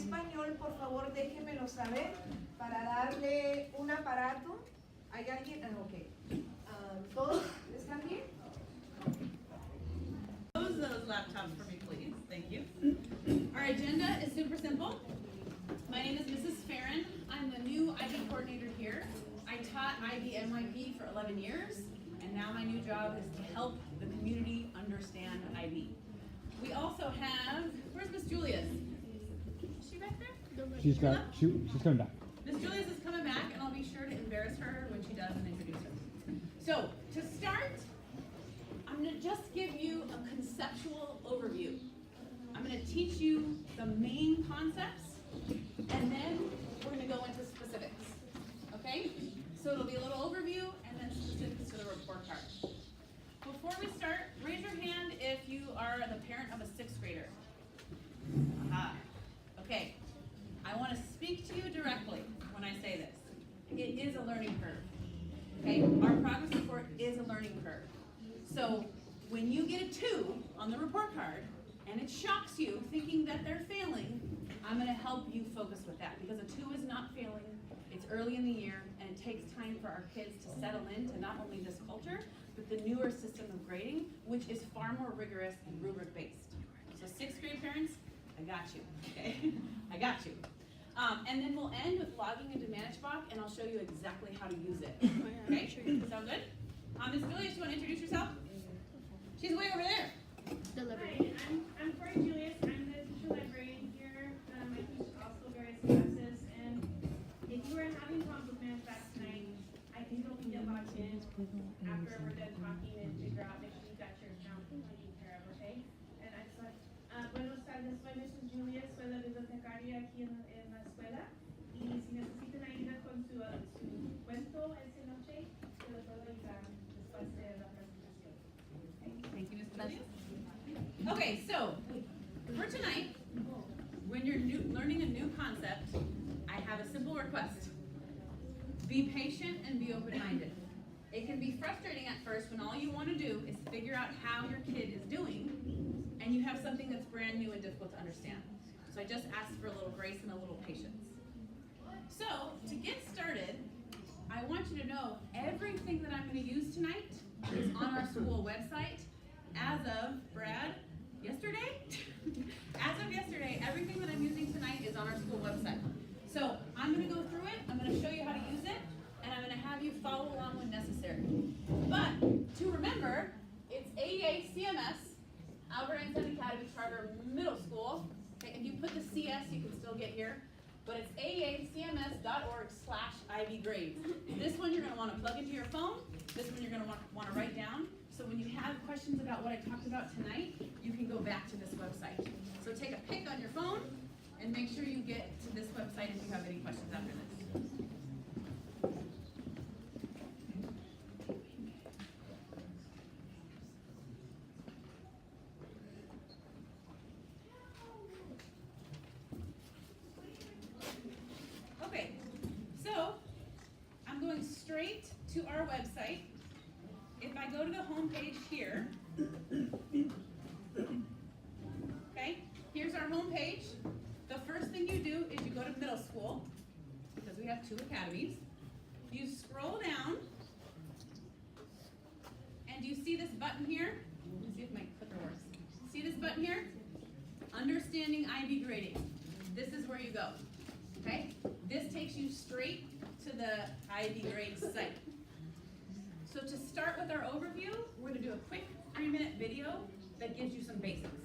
español, por favor déjenmelo saber para darle un aparato. ¿Hay alguien? Ok. ¿Todos están bien? Close those laptops for me, please. Thank you. Our agenda is super simple. My name is Mrs. Farron. I'm the new IB coordinator here. I taught IB MYP for 11 years, and now my new job is to help the community understand IB. We also have, where's Miss Julius? Is she back there? She's coming back. Miss Julius is coming back, and I'll be sure to embarrass her when she does and introduce her. So, to start, I'm going to just give you a conceptual overview. I'm going to teach you the main concepts, and then we're going to go into specifics. Okay? So it'll be a little overview, and then specifics for the report card. Before we start, raise your hand if you are the parent of a 6th grader. Aha. Okay. I want to speak to you directly when I say this. It is a learning curve. Okay? Our progress report is a learning curve. So when you get a 2 on the report card and it shocks you thinking that they're failing, I'm going to help you focus with that, because a 2 is not failing. It's early in the year, and it takes time for our kids to settle into not only this culture, but the newer system of grading, which is far more rigorous and rubric based. So 6th grade parents, I got you, okay? I got you. And then we'll end with logging into ManageBac, and I'll show you exactly how to use it. Okay? Sound good? Ms. Julius, you want to introduce yourself? She's way over there. Hi, I'm Cory Julius. I'm the teacher librarian here. I teach also various classes, and if you are having problems with ManageBac tonight, I can help you get logged in after we're done talking and figure out, make sure you got your account taken care of, okay? And I just buenos tardes, soy Mrs. Julius, soy la bibliotecaria aquí en la escuela, y si necesitan ayuda con su cuento esta noche, se lo puedo ayudar después de la presentación. Thank you, Ms. Julius. Okay, so for tonight, when you're learning a new concept, I have a simple request. Be patient and be open-minded. It can be frustrating at first when all you want to do is figure out how your kid is doing, and you have something that's brand new and difficult to understand. So I just ask for a little grace and a little patience. So to get started, I want you to know everything that I'm going to use tonight is on our school website as of, Brad, yesterday? As of yesterday, everything that I'm using tonight is on our school website. So I'm going to go through it, I'm going to show you how to use it, and I'm going to have you follow along when necessary. But to remember, it's AEACMS, Albert Einstein Academy Charter Middle School. Okay, if you put the CS, you can still get here. But it's aeacms.org/IB grades. This one you're going to want to plug into your phone. This one you're going to want to write down. So when you have questions about what I talked about tonight, you can go back to this website. So take a pic on your phone and make sure you get to this website if you have any questions after this. Okay, so I'm going straight to our website. If I go to the home page here, okay, here's our home page. The first thing you do is you go to middle school, because we have 2 academies. You scroll down, and you see this button here. Let's see if my clicker works. See this button here? Understanding IB grading. This is where you go, okay? This takes you straight to the IB grade site. So to start with our overview, we're going to do a quick 3-minute video that gives you some basics.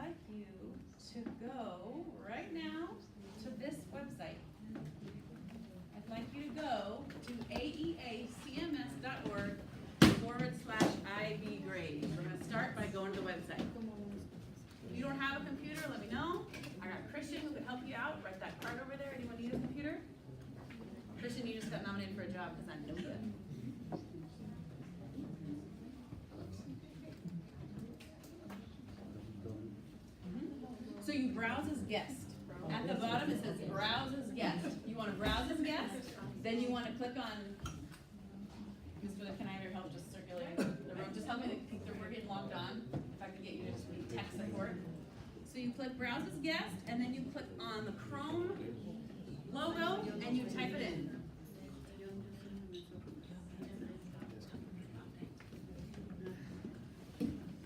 like you to go right now to this website. I'd like you to go to AEACMS.org/IB grades. We're going to start by going to the website. If you don't have a computer, let me know. I got Christian who can help you out. Write that card over there. Anyone need a computer? Christian, you just got nominated for a job because I know you. So you browse as guest. At the bottom it says browse as guest. You want to browse as guest, then you want to click on, Ms. Willa, can I have your help just circulating the room? Just help me to keep the, we're getting logged on. If I can get you to just need tech support. So you click browse as guest, and then you click on the Chrome logo, and you type it in.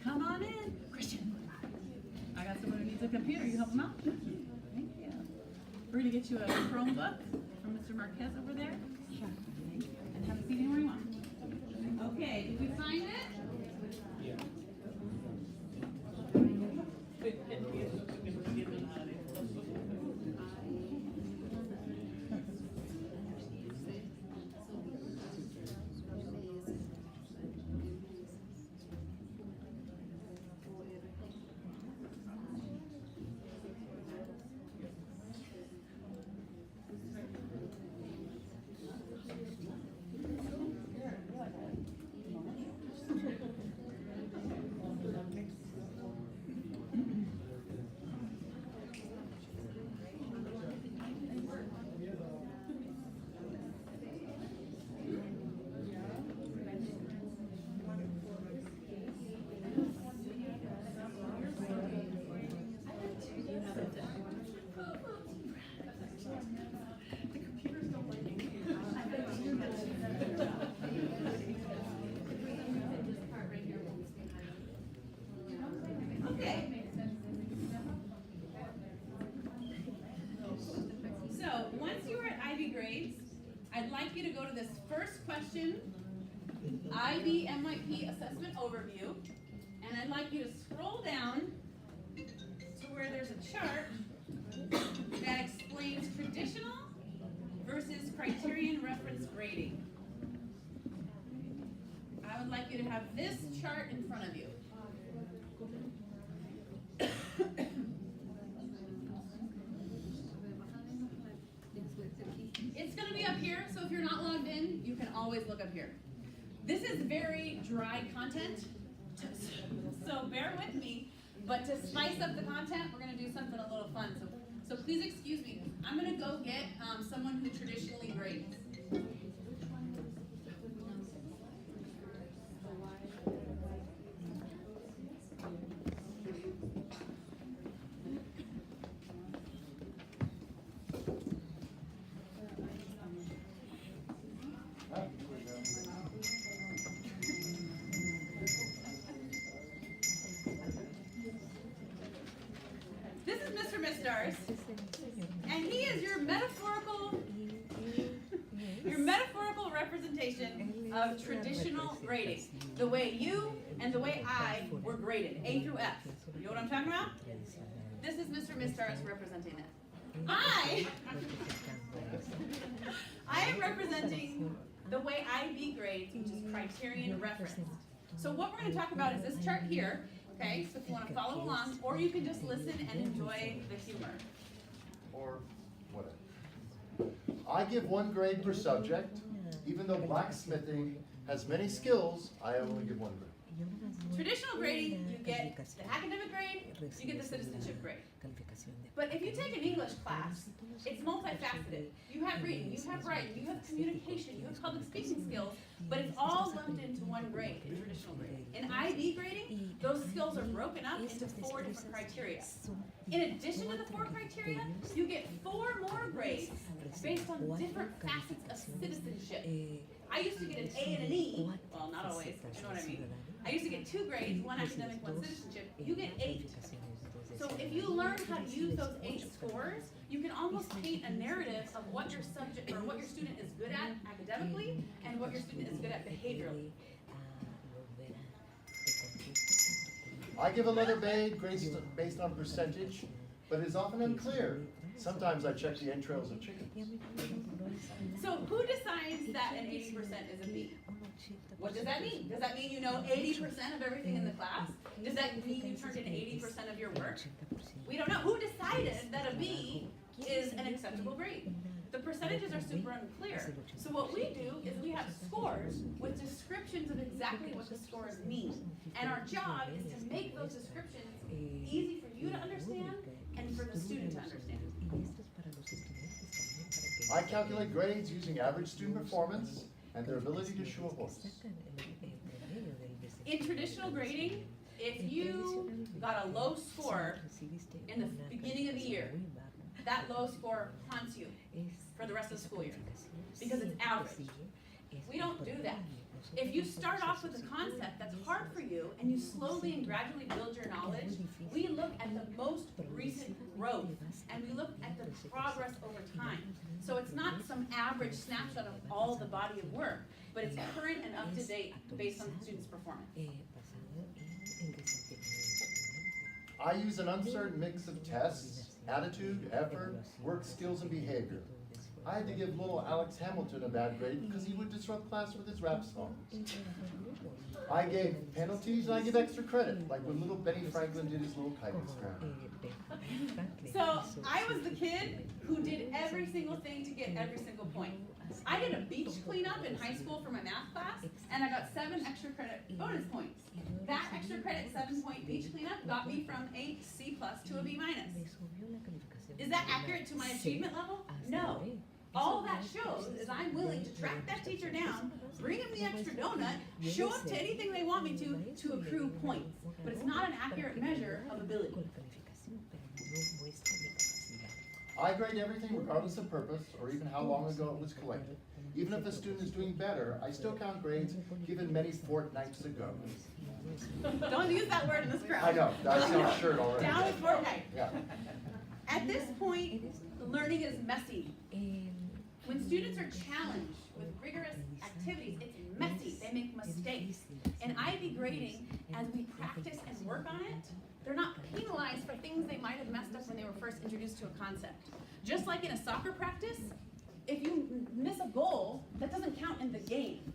Come on in, Christian. I got someone who needs a computer. You help them out? Thank you. We're going to get you a Chromebook from Mr. Marquez over there. Sure. And have a seat anywhere you want. Okay, did we find it? Yeah. I'd like you to go to this first question, IB MYP assessment overview, and I'd like you to scroll down to where there's a chart that explains traditional versus criterion reference grading. I would like you to have this chart in front of you. It's going to be up here, so if you're not logged in, you can always look up here. This is very dry content, so bear with me. But to spice up the content, we're going to do something a little fun. So please excuse me. I'm going to go get someone who traditionally grades. And he is your metaphorical representation of traditional grading. The way you and the way I were graded, A through F. You know what I'm talking about? This is Mr. Mistar's representing it. I am representing the way IB grades, which is criterion referenced. So what we're going to talk about is this chart here. Okay, so if you want to follow along, or you can just listen and enjoy the humor. Or whatever. I give 1 grade per subject. Even though blacksmithing has many skills, I only give 1 grade. Traditional grading, you get the academic grade, you get the citizenship grade. But if you take an English class, it's multifaceted. You have reading, you have writing, you have communication, you have public speaking skills, but it's all lumped into 1 grade in traditional grading. In IB grading, those skills are broken up into 4 different criteria. In addition to the 4 criteria, you get 4 more grades based on different facets of citizenship. I used to get an A and an E, well, not always, but you know what I mean. I used to get 2 grades, 1 academic, 1 citizenship. You get 8. So if you learn how to use those 8 scores, you can almost paint a narrative of what your subject or what your student is good at academically and what your student is good at behaviorally. I give a letter grade based on percentage, but it is often unclear. Sometimes I check the entrails of chickens. So who decides that an 80% is a B? What does that mean? Does that mean you know 80% of everything in the class? Does that mean you turned in 80% of your work? We don't know. Who decided that a B is an acceptable grade? The percentages are super unclear. So what we do is we have scores with descriptions of exactly what the scores mean. And our job is to make those descriptions easy for you to understand and for the student to understand. I calculate grades using average student performance and their ability to show a voice. In traditional grading, if you got a low score in the beginning of the year, that low score haunts you for the rest of the school year because it's average. We don't do that. If you start off with a concept that's hard for you and you slowly and gradually build your knowledge, we look at the most recent growth and we look at the progress over time. So it's not some average snapshot of all the body of work, but it's current and up to date based on the student's performance. I use an uncertain mix of tests, attitude, effort, work skills, and behavior. I had to give little Alex Hamilton a bad grade because he would disrupt class with his rap songs. I gave penalties and I give extra credit, like when little Benny Franklin did his little kiting scramble. So I was the kid who did every single thing to get every single point. I did a beach cleanup in high school for my math class, and I got 7 extra credit bonus points. That extra credit 7-point beach cleanup got me from a C+ to a B-. Is that accurate to my achievement level? No. All that shows is I'm willing to track that teacher down, bring him the extra donut, show up to anything they want me to accrue points. But it's not an accurate measure of ability. I grade everything regardless of purpose or even how long ago it was collected. Even if a student is doing better, I still count grades given many fortnights ago. Don't use that word in this crowd. I know, I see your shirt already. Down with fortnight. Yeah. At this point, learning is messy. When students are challenged with rigorous activities, it's messy. They make mistakes. In IB grading, as we practice and work on it, they're not penalized for things they might have messed up when they were first introduced to a concept. Just like in a soccer practice, if you miss a goal, that doesn't count in the game.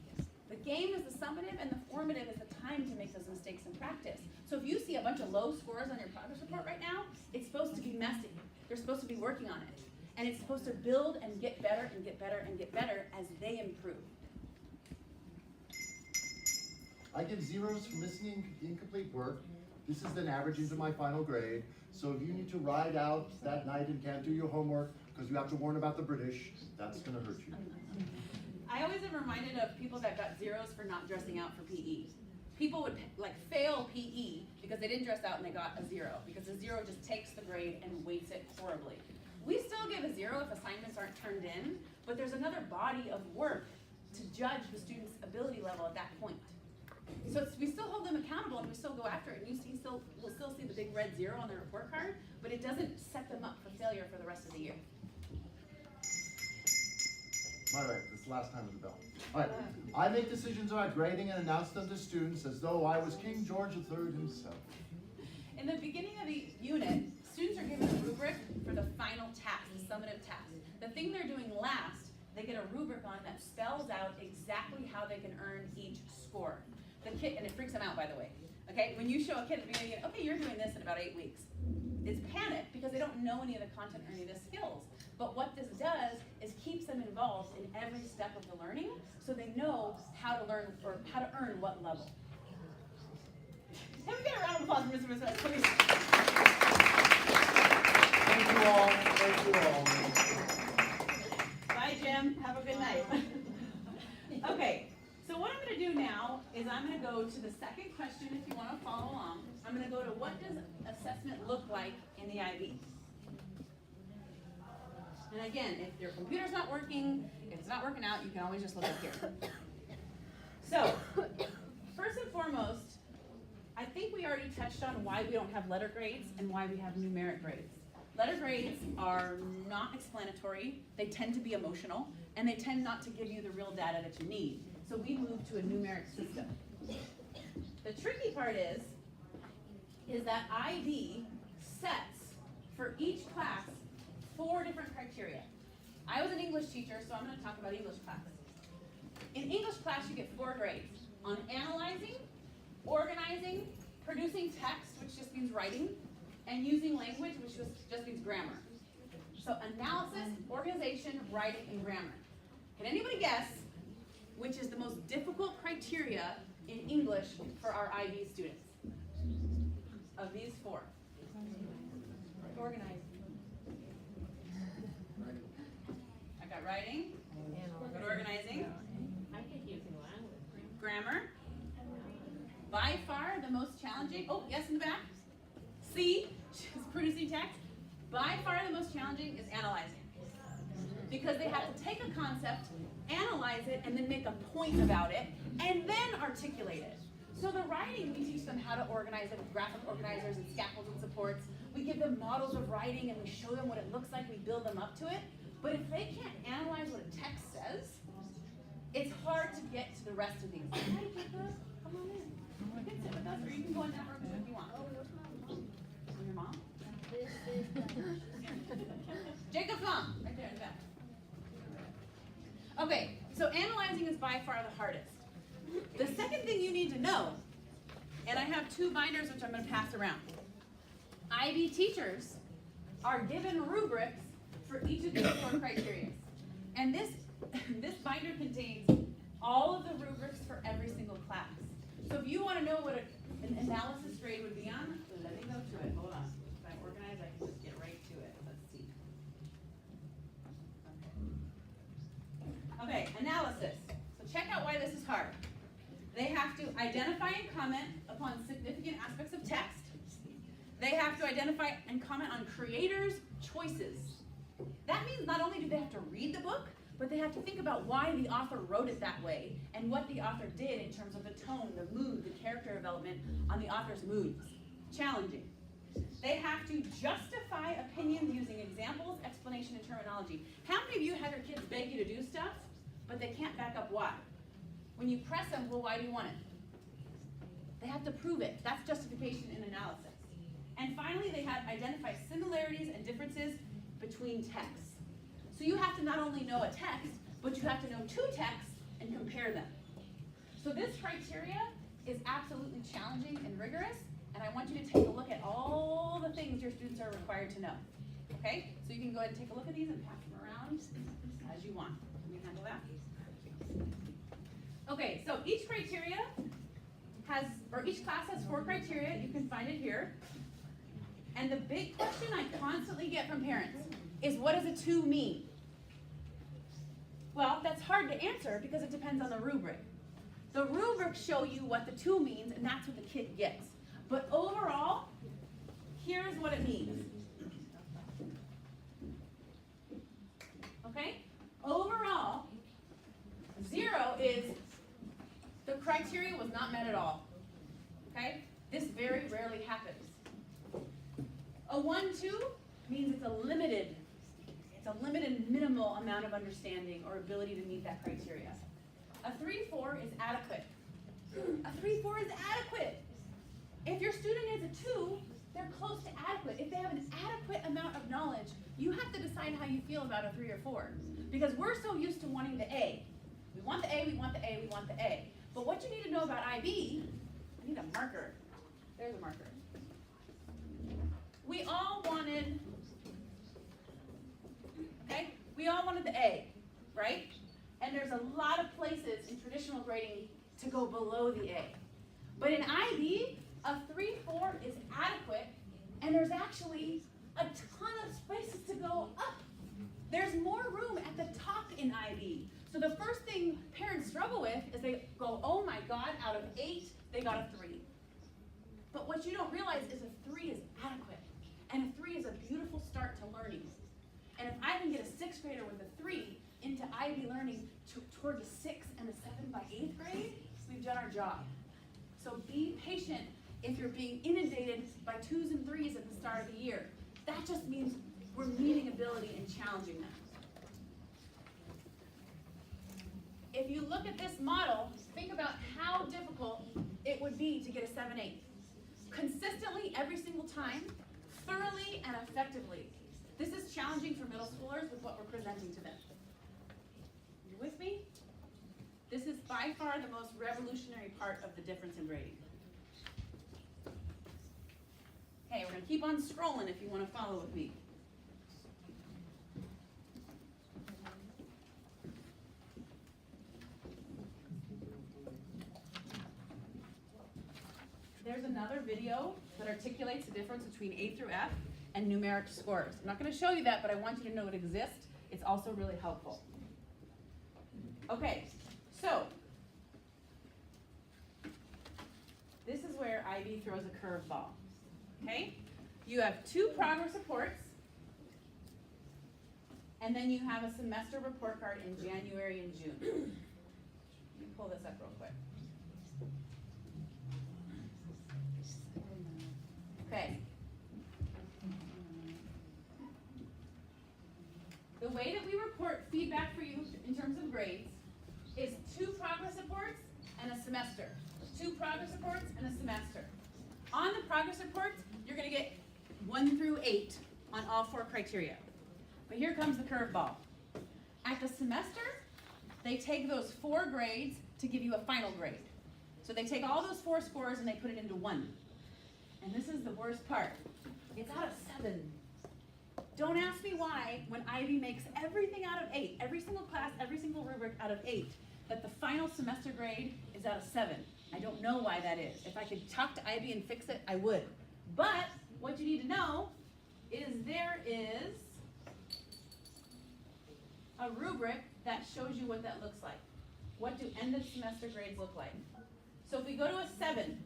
The game is the summative and the formative is the time to make those mistakes in practice. So if you see a bunch of low scores on your progress report right now, it's supposed to be messy. They're supposed to be working on it. And it's supposed to build and get better and get better and get better as they improve. I give zeros for missing incomplete work. This is then averaged into my final grade. So if you need to ride out that night and can't do your homework because you have to warn about the British, that's gonna hurt you. I always am reminded of people that got zeros for not dressing out for PE. People would fail PE because they didn't dress out and they got a 0 because a 0 just takes the grade and weights it horribly. We still give a 0 if assignments aren't turned in, but there's another body of work to judge the student's ability level at that point. So we still hold them accountable and we still go after it, and we'll still see the big red 0 on their report card, but it doesn't set them up for failure for the rest of the year. All right, this is the last time with the bell. All right, I make decisions about grading and announce them to students as though I was King George III himself. In the beginning of the unit, students are given a rubric for the final task, the summative task. The thing they're doing last, they get a rubric on that spells out exactly how they can earn each score. The kid, and it freaks them out, by the way. Okay, when you show a kid at the beginning, okay, you're doing this in about 8 weeks. It's panic because they don't know any of the content or any of the skills. But what this does is keeps them involved in every step of the learning so they know how to learn or how to earn what level. Can we get a round of applause for Mr. Smith, please? Thank you all, thank you all. Bye, Jim. Have a good night. Okay, so what I'm going to do now is I'm going to go to the second question if you want to follow along. I'm going to go to what does assessment look like in the IB? And again, if your computer's not working, if it's not working out, you can always just look up here. So, first and foremost, I think we already touched on why we don't have letter grades and why we have numeric grades. Letter grades are not explanatory, they tend to be emotional, and they tend not to give you the real data that you need. So we move to a numeric system. The tricky part is, is that IB sets for each class 4 different criteria. I was an English teacher, so I'm going to talk about English class. In English class, you get 4 grades on analyzing, organizing, producing text, which just means writing, and using language, which just means grammar. So analysis, organization, writing, and grammar. Can anybody guess which is the most difficult criteria in English for our IB students? Of these 4. Organized. I got writing, got organizing, grammar. By far the most challenging, oh, yes, in the back. C, is producing text. By far the most challenging is analyzing. Because they have to take a concept, analyze it, and then make a point about it, and then articulate it. So the writing, we teach them how to organize it with graphic organizers and scaffolds and supports. We give them models of writing and we show them what it looks like, we build them up to it. But if they can't analyze what a text says, it's hard to get to the rest of these. Hi, Jacob, come on in. You can sit with us or you can go in that room if you want. Oh, your mom? Jacob's mom, right there in the back. Okay, so analyzing is by far the hardest. The second thing you need to know, and I have 2 binders which I'm going to pass around. IB teachers are given rubrics for each of these 4 criteria. And this binder contains all of the rubrics for every single class. So if you want to know what an analysis grade would be on, let me go to it. Hold on. If I organize, I can just get right to it. Let's see. Okay, analysis. So check out why this is hard. They have to identify and comment upon significant aspects of text. They have to identify and comment on creators' choices. That means not only do they have to read the book, but they have to think about why the author wrote it that way and what the author did in terms of the tone, the mood, the character development on the author's moods. Challenging. They have to justify opinions using examples, explanation, and terminology. How many of you have your kids beg you to do stuff, but they can't back up why? When you press them, well, why do you want it? They have to prove it. That's justification in analysis. And finally, they have identify similarities and differences between texts. So you have to not only know a text, but you have to know 2 texts and compare them. So this criteria is absolutely challenging and rigorous, and I want you to take a look at all the things your students are required to know. Okay? So you can go ahead and take a look at these and pass them around as you want. Can we handle that? Okay, so each criteria each class has 4 criteria. You can find it here. And the big question I constantly get from parents is, what does a 2 mean? Well, that's hard to answer because it depends on the rubric. The rubrics show you what the 2 means, and that's what the kid gets. But overall, here's what it means. Okay? Overall, 0 is the criteria was not met at all. Okay? This very rarely happens. A 1-2 means it's a limited minimal amount of understanding or ability to meet that criteria. A 3-4 is adequate. A 3-4 is adequate. If your student is a 2, they're close to adequate. If they have an adequate amount of knowledge, you have to decide how you feel about a 3 or 4. Because we're so used to wanting the A. We want the A, we want the A, we want the A. But what you need to know about IB, I need a marker. There's a marker. We all wanted, okay? We all wanted the A, right? And there's a lot of places in traditional grading to go below the A. But in IB, a 3-4 is adequate, and there's actually a ton of spaces to go up. There's more room at the top in IB. So the first thing parents struggle with is they go, oh my God, out of 8, they got a 3. But what you don't realize is a 3 is adequate. And a 3 is a beautiful start to learning. And if I can get a 6th grader with a 3 into IB learning toward the 6th and the 7th by 8th grade, we've done our job. So be patient if you're being inundated by 2s and 3s at the start of the year. That just means we're meeting ability and challenging them. If you look at this model, think about how difficult it would be to get a 7/8. consistently every single time, thoroughly and effectively. This is challenging for middle schoolers with what we're presenting to them. You with me? This is by far the most revolutionary part of the difference in grading. Okay, we're going to keep on scrolling if you want to follow with me. There's another video that articulates the difference between A through F and numeric scores. I'm not going to show you that, but I want you to know it exists. It's also really helpful. Okay, so this is where IB throws a curveball. Okay, you have 2 progress reports, and then you have a semester report card in January and June. Let me pull this up real quick. Okay. The way that we report feedback for you in terms of grades is 2 progress reports and a semester. 2 progress reports and a semester. On the progress reports, you're going to get 1 through 8 on all 4 criteria. But here comes the curveball. At the semester, they take those 4 grades to give you a final grade. So they take all those 4 scores and they put it into 1. And this is the worst part. It's out of 7. Don't ask me why, when Ivy makes everything out of 8, every single class, every single rubric out of 8, that the final semester grade is out of 7. I don't know why that is. If I could talk to Ivy and fix it, I would. But what you need to know is there is a rubric that shows you what that looks like. What do end of semester grades look like? So if we go to a 7,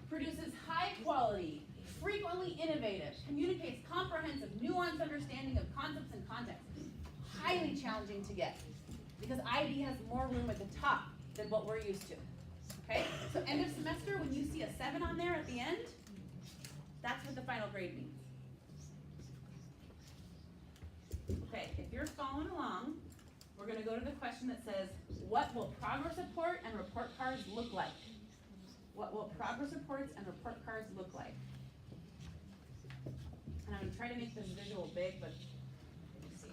produces high quality, frequently innovative, communicates comprehensive, nuanced understanding of concepts and context. Highly challenging to get, because IB has more room at the top than what we're used to. Okay? So end of semester, when you see a 7 on there at the end, that's what the final grade means. Okay, if you're following along, we're going to go to the question that says, what will progress report and report cards look like? What will progress reports and report cards look like? And I'm going to try to make this visual big, but let me see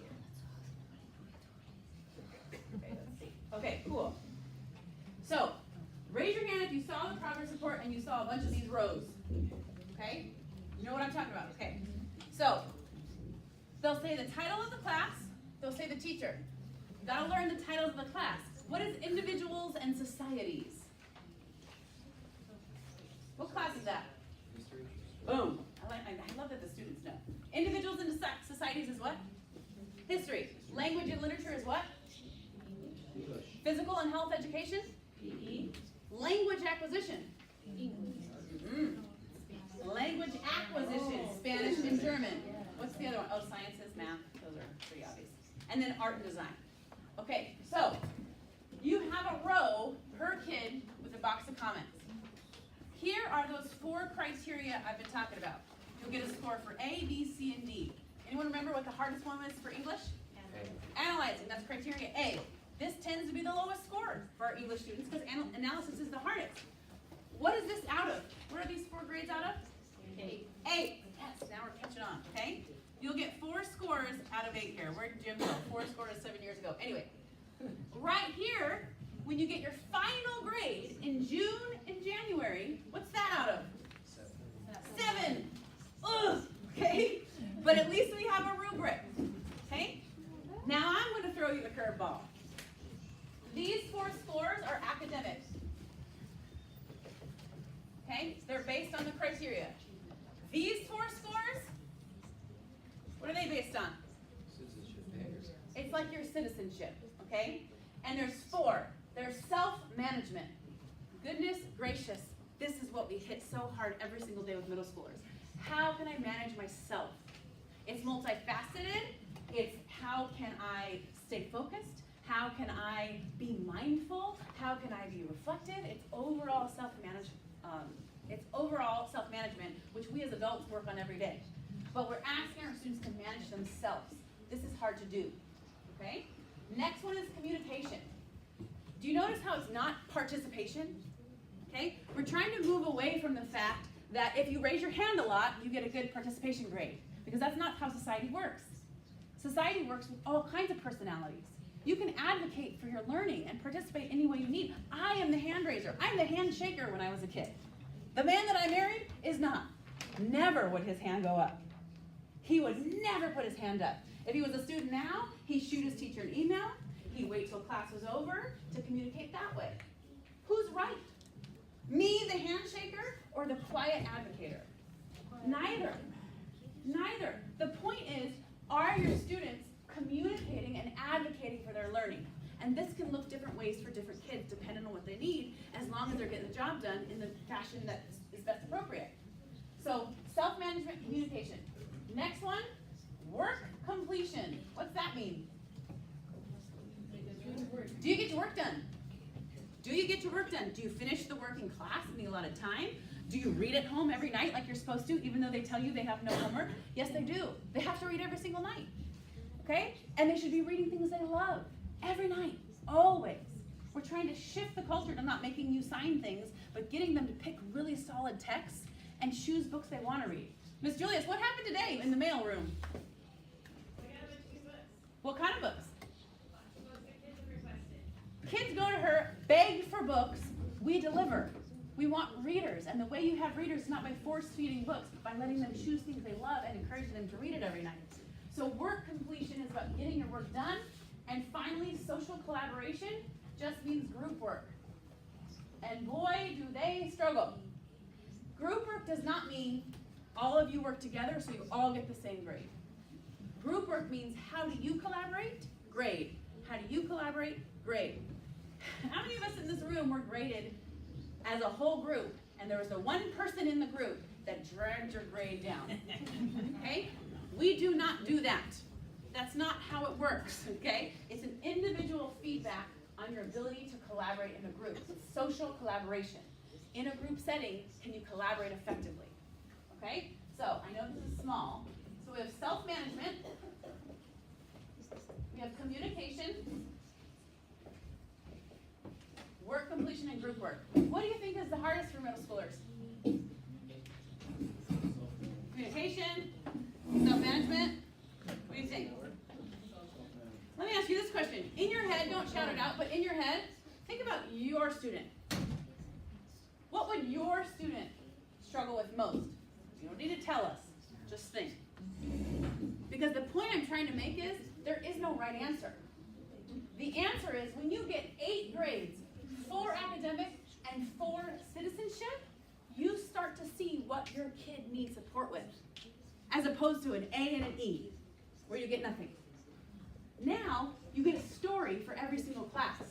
here. Okay, let's see. Okay, cool. So, raise your hand if you saw the progress report and you saw a bunch of these rows. Okay? You know what I'm talking about? Okay. So, they'll say the title of the class, they'll say the teacher. You gotta learn the titles of the class. What is individuals and societies? What class is that? Boom. I love that the students know. Individuals and societies is what? History. Language and literature is what? English. Physical and health education? PE. Language acquisition? English. Language acquisition, Spanish and German. What's the other one? Oh, sciences, math. Those are pretty obvious. And then art and design. Okay, so you have a row per kid with a box of comments. Here are those 4 criteria I've been talking about. You'll get a score for A, B, C, and D. Anyone remember what the hardest one was for English? Analyzing, that's criteria A. This tends to be the lowest score for our English students because analysis is the hardest. What is this out of? What are these 4 grades out of? 8. 8. Yes, now we're catching on, okay? You'll get 4 scores out of 8 here. Where did Jim go? 4 scores 7 years ago. Anyway, right here, when you get your final grade in June and January, what's that out of? 7. Ugh, okay? But at least we have a rubric, okay? Now I'm going to throw you the curveball. These 4 scores are academic. Okay? They're based on the criteria. These 4 scores, what are they based on? Citizenship behaviors. It's like your citizenship, okay? And there's 4. There's self-management. Goodness gracious, this is what we hit so hard every single day with middle schoolers. How can I manage myself? It's multifaceted. It's how can I stay focused? How can I be mindful? How can I be reflective? It's overall self-management. Which we as adults work on every day. But we're asking our students to manage themselves. This is hard to do, okay? Next one is communication. Do you notice how it's not participation? Okay? We're trying to move away from the fact that if you raise your hand a lot, you get a good participation grade. Because that's not how society works. Society works with all kinds of personalities. You can advocate for your learning and participate any way you need. I am the hand raiser. I'm the hand shaker when I was a kid. The man that I married is not. Never would his hand go up. He would never put his hand up. If he was a student now, he'd shoot his teacher an email. He'd wait till class was over to communicate that way. Who's right? Me, the handshaker, or the quiet advocator? Neither. Neither. The point is, are your students communicating and advocating for their learning? And this can look different ways for different kids depending on what they need, as long as they're getting the job done in the fashion that is best appropriate. So, self-management communication. Next one, work completion. What's that mean? Do you get your work done? Do you get your work done? Do you finish the work in class in a lot of time? Do you read at home every night like you're supposed to, even though they tell you they have no homework? Yes, they do. They have to read every single night. Okay? And they should be reading things they love every night, always. We're trying to shift the culture to not making you sign things, but getting them to pick really solid texts and choose books they want to read. Miss Julius, what happened today in the mail room? We got a bunch of new books. What kind of books? Lots of books that kids have requested. Kids go to her, beg for books, we deliver. We want readers, and the way you have readers is not by force-feeding books, but by letting them choose things they love and encouraging them to read it every night. So work completion is about getting your work done, and finally, social collaboration just means group work. And boy, do they struggle. Group work does not mean all of you work together so you all get the same grade. Group work means how do you collaborate? Grade. How do you collaborate? Grade. How many of us in this room were graded as a whole group, and there was the one person in the group that dragged your grade down? Okay? We do not do that. That's not how it works, okay? It's an individual feedback on your ability to collaborate in a group. It's social collaboration. In a group setting, can you collaborate effectively? Okay? So, I know this is small. So we have self-management. We have communication. Work completion and group work. What do you think is the hardest for middle schoolers? Communication, self-management. What do you think? Let me ask you this question. In your head, don't shout it out, but in your head, think about your student. What would your student struggle with most? You don't need to tell us. Just think. Because the point I'm trying to make is, there is no right answer. The answer is, when you get 8 grades, 4 academic and 4 citizenship, you start to see what your kid needs support with, as opposed to an A and an E, where you get nothing. Now, you get a story for every single class.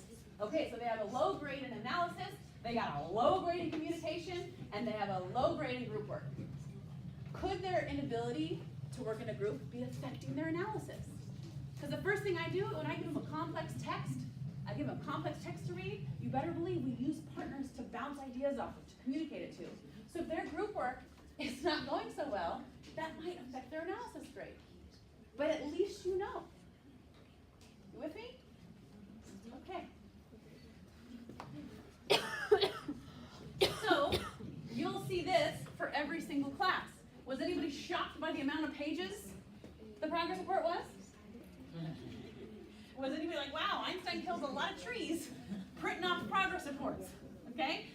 Okay, so they have a low grade in analysis, they got a low grade in communication, and they have a low grade in group work. Could their inability to work in a group be affecting their analysis? Because the first thing I do when I give them a complex text, I give them a complex text to read, you better believe we use partners to bounce ideas off of, to communicate it to. So if their group work is not going so well, that might affect their analysis grade. But at least you know. You with me? Okay. So, you'll see this for every single class. Was anybody shocked by the amount of pages the progress report was? Was anybody like, wow, Einstein kills a lot of trees printing off progress reports? Okay?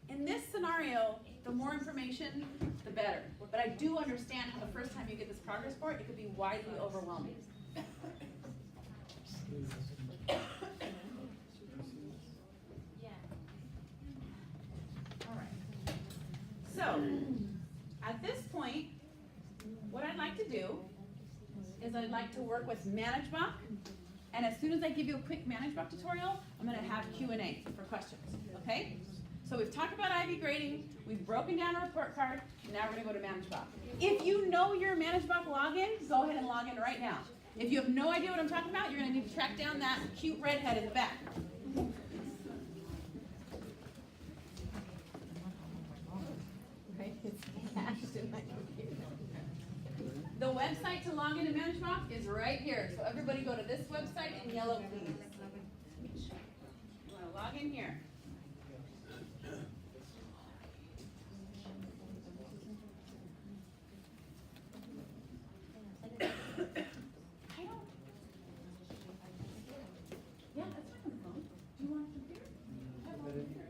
In this scenario, the more information, the better. But I do understand how the first time you get this progress report, it could be widely overwhelming. All right. So, at this point, what I'd like to do is I'd like to work with ManageBac, and as soon as I give you a quick ManageBac tutorial, I'm going to have Q&A for questions, okay? So we've talked about IB grading, we've broken down a report card, now we're going to go to ManageBac. If you know your ManageBac login, go ahead and log in right now. If you have no idea what I'm talking about, you're going to need to track down that cute redhead in the back. The website to log into ManageBac is right here. So everybody go to this website in yellow, please. You want to log in here. Yeah, that's fine on the phone. Do you want a computer? I have one computer.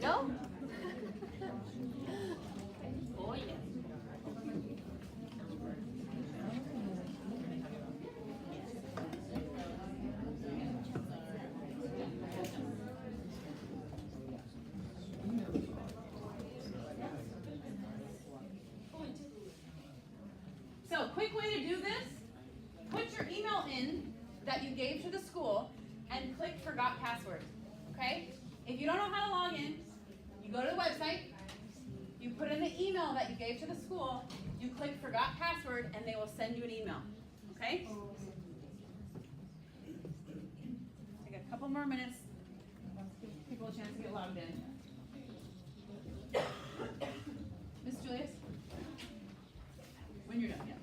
No? Oh, yeah. So, quick way to do this, put your email in that you gave to the school and click forgot password, okay? If you don't know how to log in, you go to the website, you put in the email that you gave to the school, you click forgot password, and they will send you an email, okay? Take a couple more minutes, give people a chance to get logged in. Miss Julius? When you're done, yeah.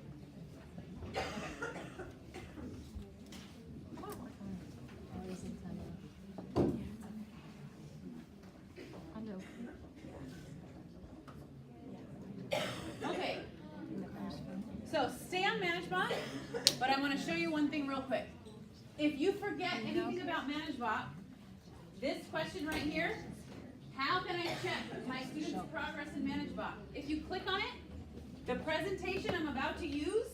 Okay, so stay on ManageBac, but I want to show you one thing real quick. If you forget anything about ManageBac, this question right here, how can I check my students' progress in ManageBac? If you click on it, the presentation I'm about to use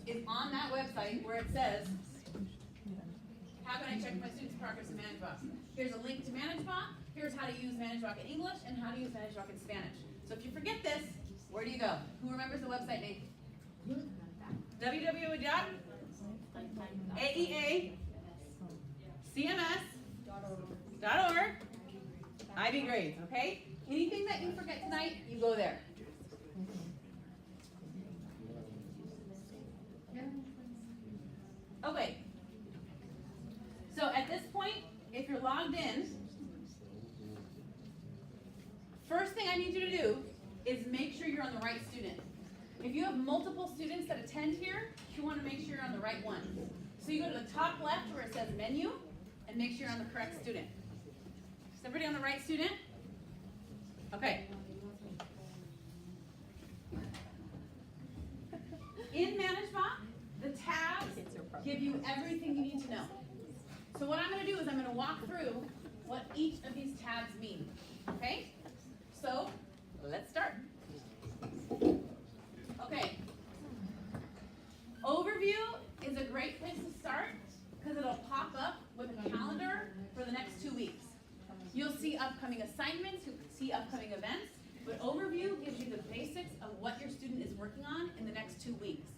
is on that website where it says, how can I check my students' progress in ManageBac? Here's a link to ManageBac, here's how to use ManageBac in English, and how to use ManageBac in Spanish. So if you forget this, where do you go? Who remembers the website name? www.AEACMS.org. IB grades, okay? Anything that you forget tonight, you go there. Okay. So at this point, if you're logged in, first thing I need you to do is make sure you're on the right student. If you have multiple students that attend here, you want to make sure you're on the right one. So you go to the top left where it says menu and make sure you're on the correct student. Is everybody on the right student? Okay. In ManageBac, the tabs give you everything you need to know. So what I'm going to do is I'm going to walk through what each of these tabs mean. Okay? So let's start. Okay. Overview is a great place to start because it'll pop up with a calendar for the next 2 weeks. You'll see upcoming assignments, you'll see upcoming events, but overview gives you the basics of what your student is working on in the next 2 weeks.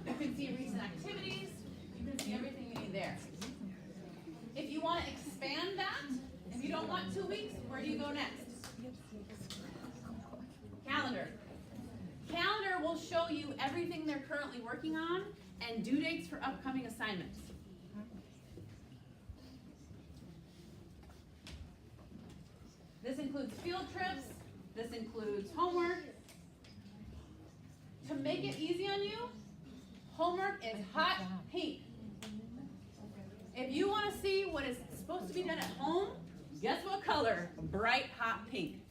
You can see recent activities, you can see everything you need there. If you want to expand that, if you don't want 2 weeks, where do you go next? Calendar. Calendar will show you everything they're currently working on and due dates for upcoming assignments. This includes field trips, this includes homework. To make it easy on you, homework is hot pink. If you want to see what is supposed to be done at home, guess what color? Bright hot pink.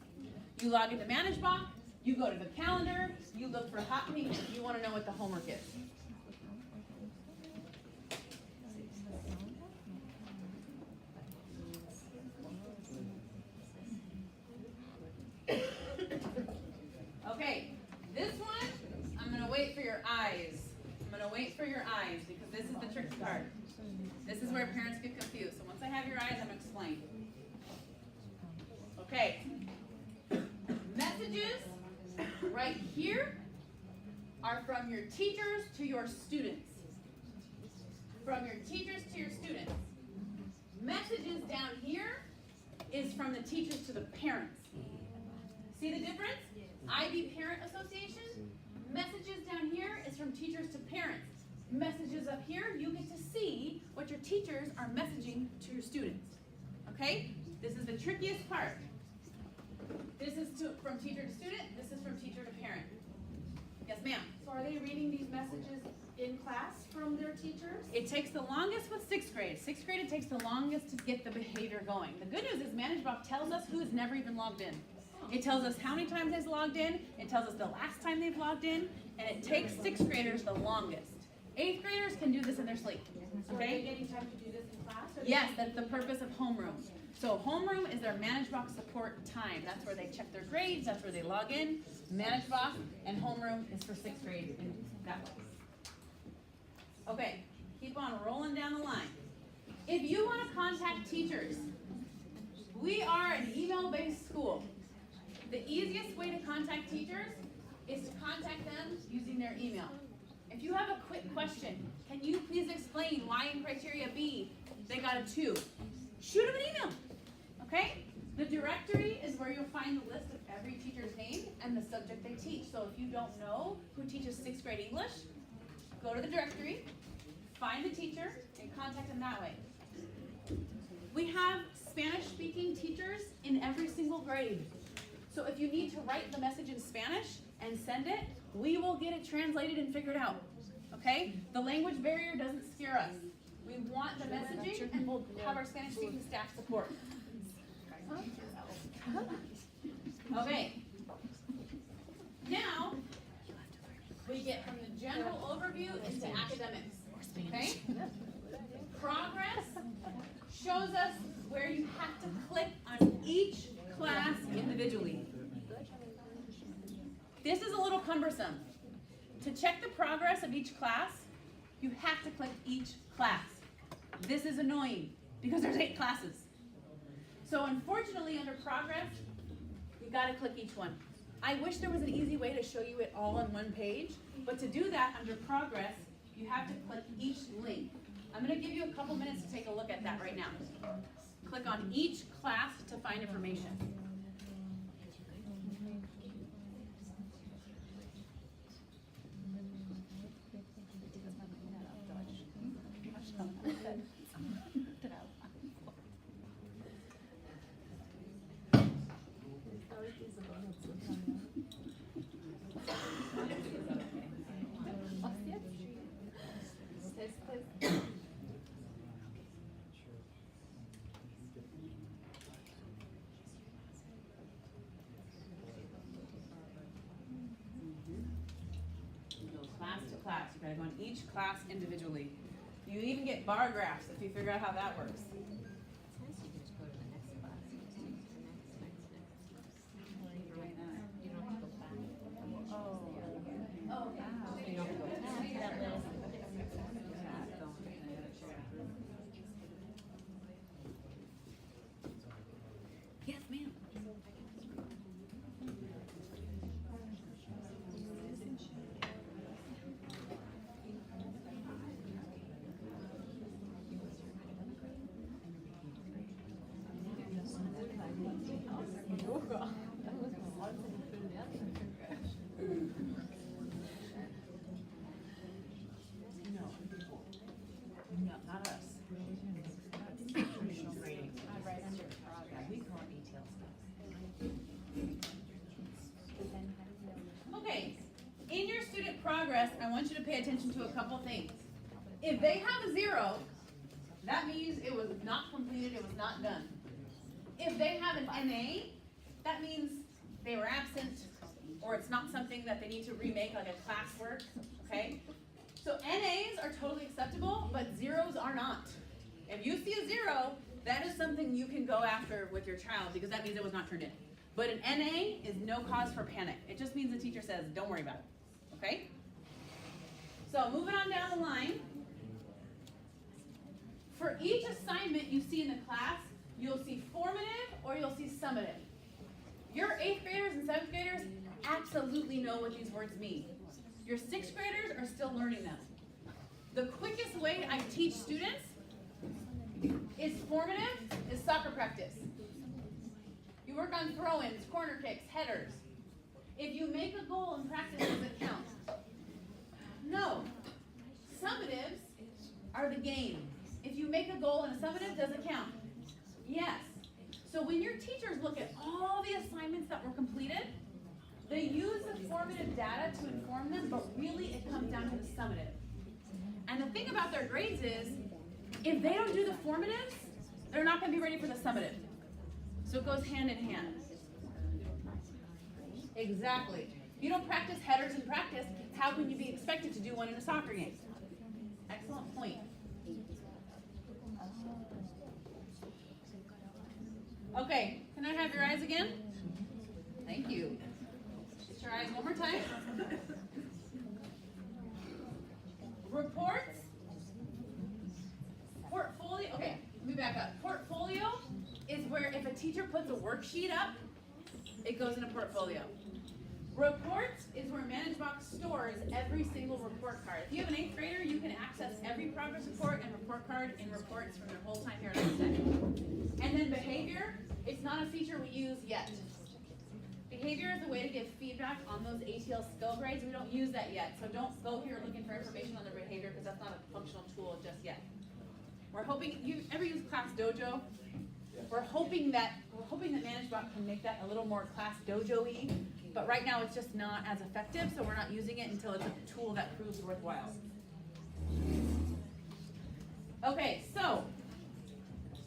You log into ManageBac, you go to the calendar, you look for hot pink, you want to know what the homework is. tricky part. This is where parents get confused. So once I have your eyes, I'm going to explain. Okay. Messages right here are from your teachers to your students. From your teachers to your students. Messages down here is from the teachers to the parents. See the difference? IB Parent Association. Messages down here is from teachers to parents. Messages up here, you get to see what your teachers are messaging to your students. Okay? This is the trickiest part. This is from teacher to student. This is from teacher to parent. Yes, ma'am. So are they reading these messages in class from their teachers? It takes the longest with 6th grade. 6th grade, it takes the longest to get the behavior going. The good news is ManageBac tells us who has never even logged in. It tells us how many times they've logged in, it tells us the last time they've logged in, and it takes 6th graders the longest. 8th graders can do this in their sleep. So are they Okay? getting time to do this in class? Or Yes, that's the purpose of homeroom. So homeroom is their ManageBac support time. That's where they check their grades, that's where they log in. ManageBac and homeroom is for 6th grade and that way. Okay, keep on rolling down the line. If you want to contact teachers, we are an email-based school. The easiest way to contact teachers is to contact them using their email. If you have a quick question, can you please explain why in criteria B they got a 2? Shoot them an email, okay? The directory is where you'll find the list of every teacher's name and the subject they teach. So if you don't know who teaches 6th grade English, go to the directory, find the teacher, and contact them that way. We have Spanish-speaking teachers in every single grade. So if you need to write the message in Spanish and send it, we will get it translated and figured out, okay? The language barrier doesn't scare us. We want the messaging, and we'll have our Spanish-speaking staff support. Okay. Now, we get from the general overview into academics, okay? Progress shows us where you have to click on each class individually. This is a little cumbersome. To check the progress of each class, you have to click each class. This is annoying because there's 8 classes. So unfortunately, under progress, you gotta click each one. I wish there was an easy way to show you it all on one page, but to do that under progress, you have to click each link. I'm gonna give you a couple minutes to take a look at that right now. Click on each class to find information. Class to class, you gotta go on each class individually. You even get bar graphs if you figure out how that works. Yes, ma'am. No, not us. Traditional grading. Right under progress. We call it detailed stuff. Okay, in your student progress, I want you to pay attention to a couple things. If they have a 0, that means it was not completed, it was not done. If they have an NA, that means they were absent, or it's not something that they need to remake, like a classwork, okay? So NAs are totally acceptable, but 0s are not. If you see a 0, that is something you can go after with your child because that means it was not turned in. But an NA is no cause for panic. It just means the teacher says, don't worry about it, okay? So moving on down the line, For each assignment you see in the class, you'll see formative or you'll see summative. Your 8th graders and 7th graders absolutely know what these words mean. Your 6th graders are still learning them. The quickest way I teach students is formative, is soccer practice. You work on throw-ins, corner kicks, headers. If you make a goal in practice, does it count? No. Summatives are the game. If you make a goal in a summative, does it count? Yes. So when your teachers look at all the assignments that were completed, they use the formative data to inform them, but really it comes down to the summative. And the thing about their grades is, if they don't do the formatives, they're not going to be ready for the summative. So it goes hand in hand. Exactly. If you don't practice headers in practice, how can you be expected to do one in a soccer game? Excellent point. Okay, can I have your eyes again? Thank you. Just your eyes one more time. Reports. Portfolio. Okay, let me back up. Portfolio is where if a teacher puts a worksheet up, it goes in a portfolio. Reports is where ManageBac stores every single report card. If you have an 8th grader, you can access every progress report and report card in reports from their whole time here at Einstein. And then behavior, it's not a feature we use yet. Behavior is a way to give feedback on those ATL skill grades. We don't use that yet, so don't go here looking for information on their behavior because that's not a functional tool just yet. We're hoping, you ever use Class Dojo? We're hoping that ManageBac can make that a little more Class Dojo-y, but right now it's just not as effective, so we're not using it until it's a tool that proves worthwhile. Okay, so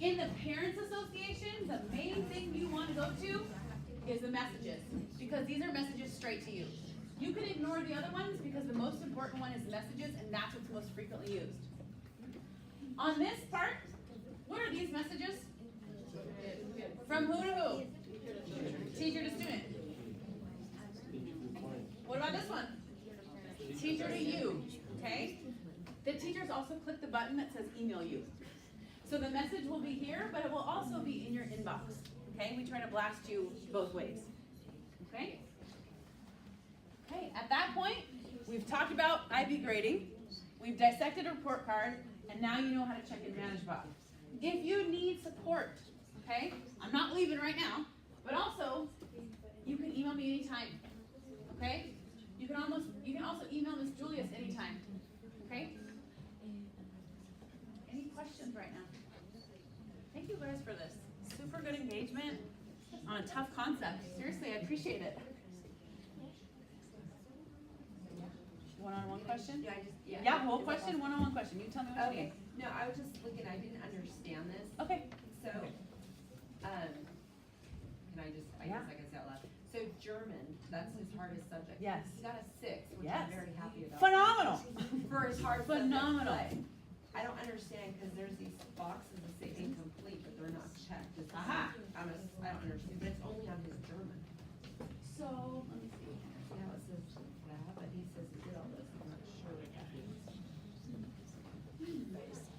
in the Parents Association, the main thing you want to go to is the messages, because these are messages straight to you. You can ignore the other ones because the most important one is messages, and that's what's most frequently used. On this part, what are these messages? From who to who? Teacher to student. What about this one? Teacher to you, okay? The teachers also click the button that says email you. So the message will be here, but it will also be in your inbox, okay? We try to blast you both ways, okay? Okay, at that point, we've talked about IB grading, we've dissected a report card, and now you know how to check in ManageBac. If you need support, okay, I'm not leaving right now, but also, you can email me anytime, okay? You can also email Miss Julius anytime, okay? Any questions right now? Thank you guys for this. Super good engagement on a tough concept. Seriously, I appreciate it. One-on-one question? Yeah, whole question, one-on-one question. You tell me what you need. No, I was just looking, I didn't understand this. Okay. So, I guess I can say out loud. So German, that's his hardest subject. Yes. He got a 6, which Yes. I'm very happy about. Phenomenal. For his hard Phenomenal. subject. But I don't understand, because there's these boxes that say incomplete, but they're not checked. Aha. I don't understand, but it's only on his German. So, let me see. Yeah, it says that, but he says he did all this, I'm not sure what that means.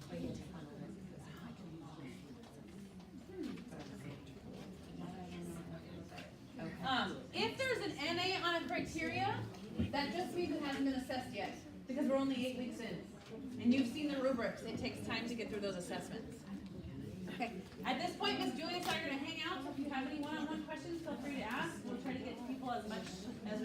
But he has to finalize it, because I can use this. If there's an NA on a criteria, that just means it hasn't been assessed yet, because we're only 8 weeks in. And you've seen the rubrics, it takes time to get through those assessments. Okay, at this point, Ms. Julius and I are gonna hang out, so if you have any one-on-one questions, feel free to ask. We'll try to get to people as much as we